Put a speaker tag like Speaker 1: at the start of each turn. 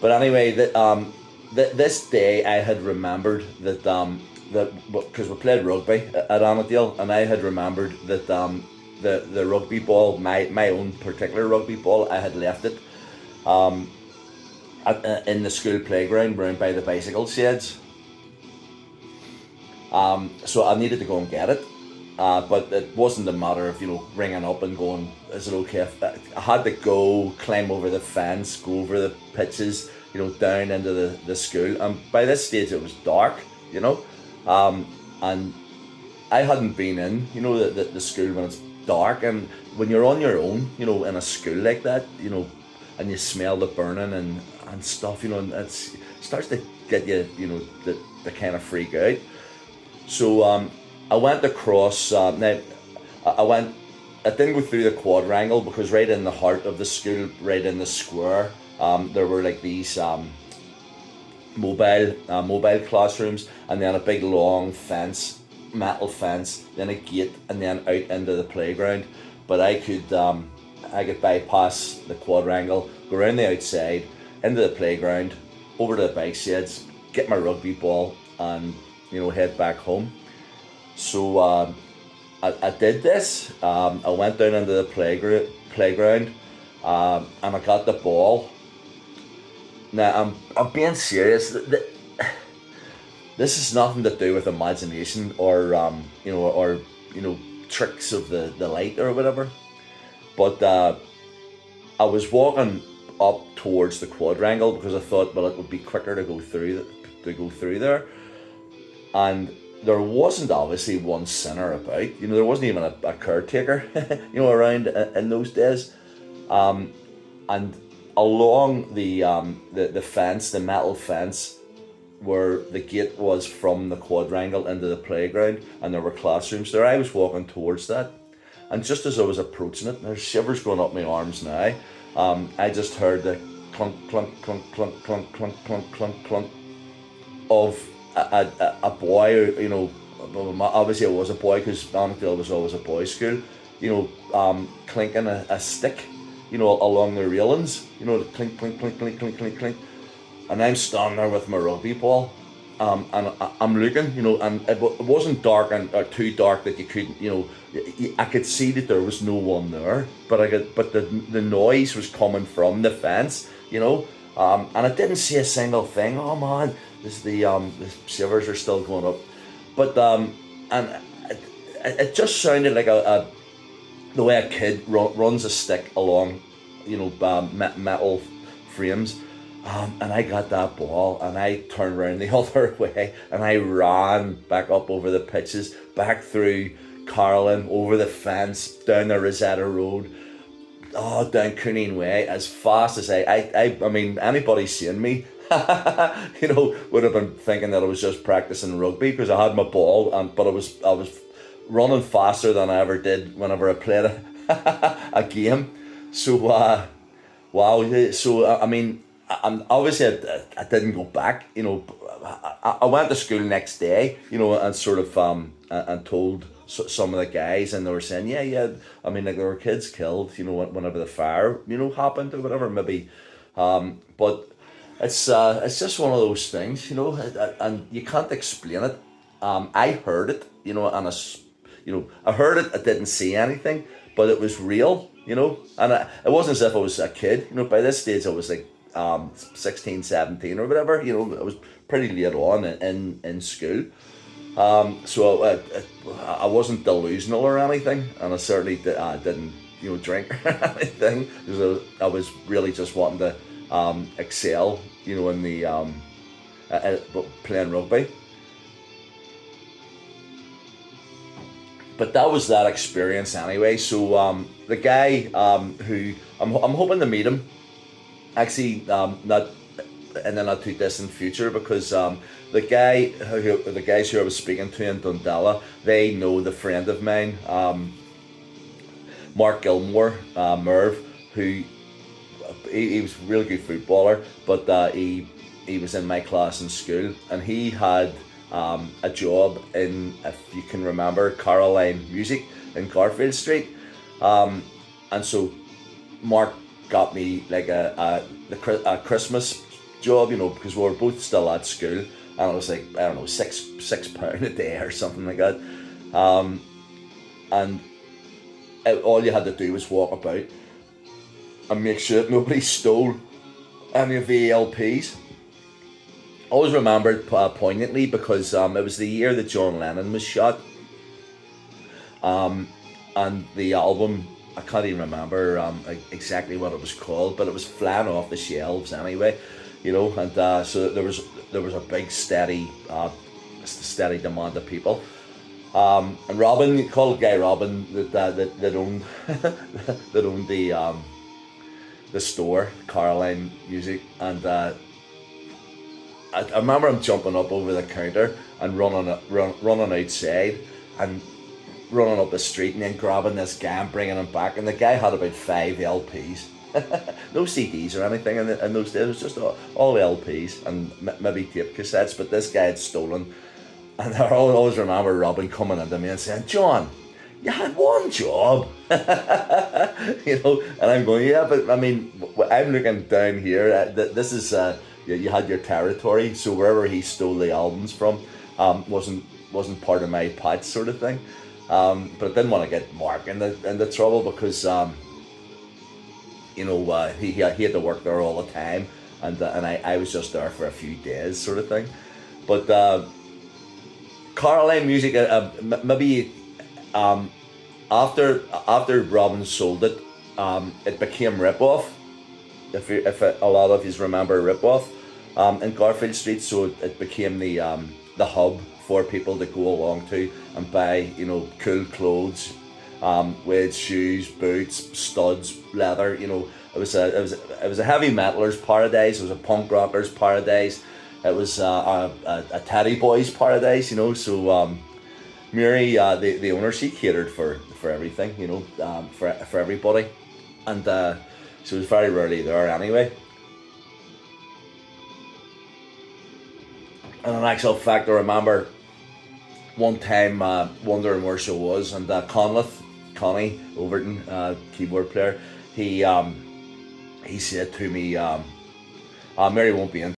Speaker 1: But anyway, this day I had remembered that because we played rugby at Annandale, and I had remembered that the rugby ball, my own particular rugby ball, I had left it um, in the school playground round by the bicycle sheds. So I needed to go and get it. But it wasn't a matter of, ringing up and going, is it okay if I had to go, climb over the fence, go over the pitches, down into the school. And by this stage it was dark, you know. And I hadn't been in, the school when it's dark. And when you're on your own, in a school like that, and you smell the burning and stuff, and it starts to get you, the kind of freak out. So I went across. Now I went. I didn't go through the quadrangle because right in the heart of the school, right in the square, there were like these mobile classrooms, and then a big long fence, metal fence, then a gate, and then out into the playground. But I could bypass the quadrangle, go around the outside, into the playground, over to the bike sheds, get my rugby ball, and head back home. So I did this. I went down into the playground, and I got the ball. Now I'm being serious. This is nothing to do with imagination or tricks of the light or whatever. But I was walking up towards the quadrangle because I thought, well, it would be quicker to go through there. And there wasn't obviously one sinner about. There wasn't even a caretaker, around in those days. And along the fence, the metal fence, where the gate was from the quadrangle into the playground, and there were classrooms there, I was walking towards that. And just as I was approaching it, there's shivers going up my arms now. I just heard the clunk, clunk, clunk, clunk, clunk, clunk, clunk, clunk, clunk of a boy, obviously it was a boy because Annandale was always a boys' school, clinking a stick, along the railings, the clink, clink, clink, clink, clink, clink, clink. And I'm standing there with my rugby ball, and I'm looking, and it wasn't dark or too dark that you couldn't, I could see that there was no one there, but the noise was coming from the fence, and I didn't see a single thing. Oh man, the shivers are still going up, but and it just sounded like the way a kid runs a stick along, metal frames. And I got that ball and I turned around the other way and I ran back up over the pitches, back through Carlin, over the fence, down the Rosetta Road, down Cuneen Way, as fast as I mean, anybody seeing me, would have been thinking that I was just practicing rugby because I had my ball, but I was running faster than I ever did whenever I played a game. So, wow. So, I mean, obviously I didn't go back. I went to school next day. And sort of and told some of the guys, and they were saying, yeah. I mean, like there were kids killed. Whenever the fire, happened or whatever, maybe. But it's just one of those things, and you can't explain it. I heard it, and I heard it. I didn't see anything, but it was real, and it wasn't as if I was a kid. By this stage I was like 16, 17 or whatever. I was pretty late on in school. So I wasn't delusional or anything, and I certainly didn't drink or anything, because I was really just wanting to excel, in the playing rugby. But that was that experience anyway. So the guy who I'm hoping to meet him, actually, not in the not too distant future, because the guys who I was speaking to in Dundallah, they know the friend of mine, Mark Gilmore, Merv, who he was a really good footballer, but he was in my class in school, and he had a job in, if you can remember, Caroline Music in Garfield Street, and so Mark got me like a Christmas job, because we were both still at school, and it was like, I don't know, £6 a day or something like that. And all you had to do was walk about and make sure that nobody stole any of the LPs. I always remembered poignantly because it was the year that John Lennon was shot. And the album, I can't even remember exactly what it was called, but it was flying off the shelves anyway, and so there was a big steady demand of people. And Robin, called Guy Robin, that owned that owned the store, Caroline Music, and I remember him jumping up over the counter and running outside and running up the street and then grabbing this guy and bringing him back. And the guy had about 5 LPs, no CDs or anything in those days. It was just all LPs and maybe tape cassettes. But this guy had stolen, and I always remember Robin coming into me and saying, "John, you had one job," and I'm going, "Yeah, but I mean, I'm looking down here. This is you had your territory, so wherever he stole the albums from, wasn't part of my patch, sort of thing." But I didn't want to get Mark into trouble because he had to work there all the time, and I was just there for a few days, sort of thing. But Caroline Music, maybe after Robin sold it, it became Rip-Off. If a lot of you remember Rip-Off in Garfield Street, so it became the hub for people to go along to and buy, cool clothes, with shoes, boots, studs, leather. It was a heavy metaller's paradise. It was a punk rocker's paradise. It was a teddy boy's paradise. So Mary, the owner, she catered for everything. For everybody, and she was very rarely there anyway. And in actual fact, I remember one time wondering where she was, and Connie Overton, keyboard player, he said to me, "Mary won't be in